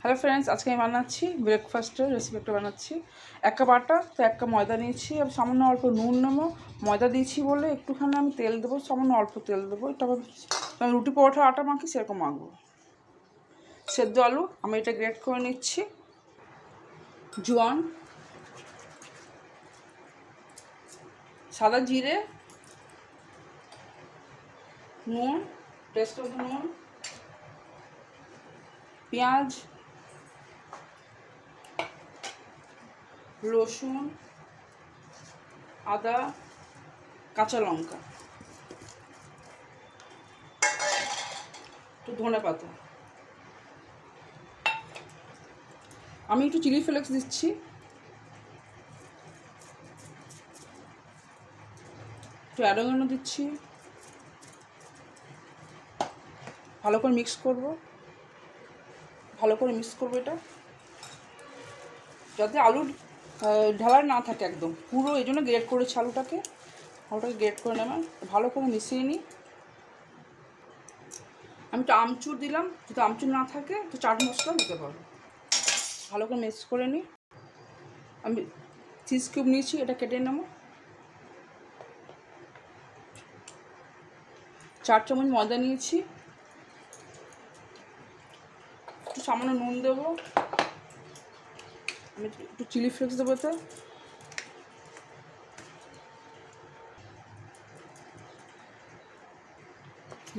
Hello friends, আজকে আমি বানাচ্ছি ব্রেকফাস্টের রেসিপি একটা বানাচ্ছি। 1 কাপ আটা, তো 1 কাপ ময়দা নিয়েছি, আর সামান্য অল্প নুন নেবো। ময়দা দিয়েছি বলে একটুখানি আমি তেল দেবো, সামান্য অল্প তেল দেবো। এটা আমি রুটি পরোটা আটা মাখি সেরকম মাখবো। সেদ্ধ আলু আমি এটা গ্রেট করে নিচ্ছি। জোয়ান, সাদা জিরে, নুন, টেস্ট অফ নুন, পেঁয়াজ, রসুন, আদা, কাঁচা লঙ্কা, একটু ধনে পাতা। আমি একটু চিলি ফ্লেক্স দিচ্ছি, একটু অ্যারোগেনো দিচ্ছি। ভালো করে মিক্স করব এটা, যাতে আলুর ঢালা না থাকে একদম পুরো। এই জন্য গ্রেট করেছি আলুটাকে গ্রেট করে নেবেন। ভালো করে মিশিয়ে নিই। আমি একটু আমচুর দিলাম, যদি আমচুর না থাকে তো চাট মশলা দিতে পারবো। ভালো করে মিক্স করে নিই। আমি চিজ কিউব নিয়েছি, এটা কেটে নেব। 4 চামচ ময়দা নিয়েছি, একটু সামান্য নুন দেবো। আমি একটু চিলি ফ্লেক্স দেবো এতে।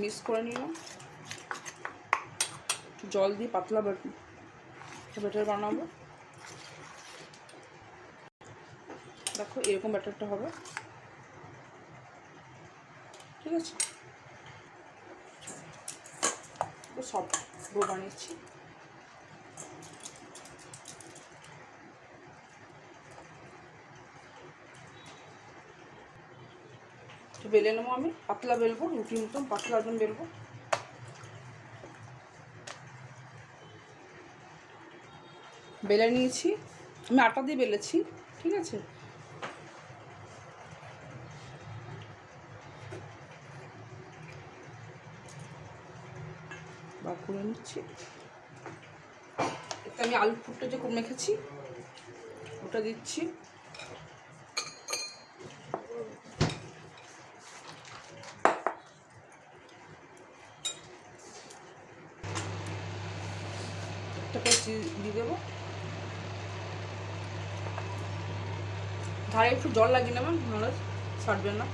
মিক্স করে নিলাম। একটু জল দিয়ে পাতলা ব্যাটার বানাবো। দেখো এরকম ব্যাটারটা হবে, ঠিক আছে? সব ডো বানিয়েছি। বেলে নেবো, আমি পাতলা বেলবো, রুটির মতন পাতলা একদম বেলবো। বেলে নিয়েছি, আমি আটা দিয়ে বেলেছি, ঠিক আছে? বার করে নিচ্ছি। এতে আমি আলু ফুটটা যে মেখেছি ওটা দিচ্ছি। এটাকে দিয়ে দেবো। ধারে একটু জল লাগিয়ে নেবেন, নাহলে ছাড়বে না।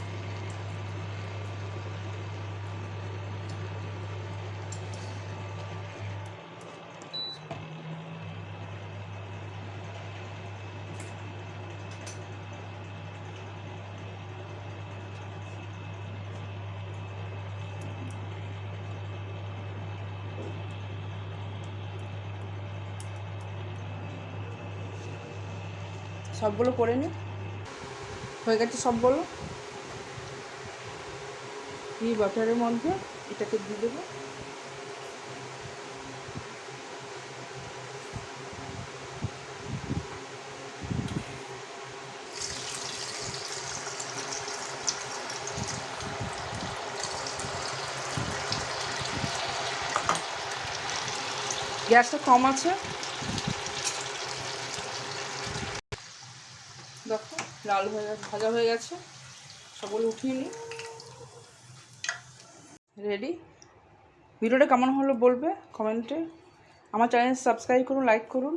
সবগুলো করে নিই। হয়ে গেছে সবগুলো। এই বাটারের মধ্যে এটাকে দিয়ে দেবো। গ্যাসটা কম আছে। দেখো লাল হয়ে গেছে, ভাজা হয়ে গেছে। সবগুলো উঠিয়ে নিই। রেডি। ভিডিওটা কেমন হলো বলবে কমেন্টে। আমার চ্যানেল সাবস্ক্রাইব করুন, লাইক করুন।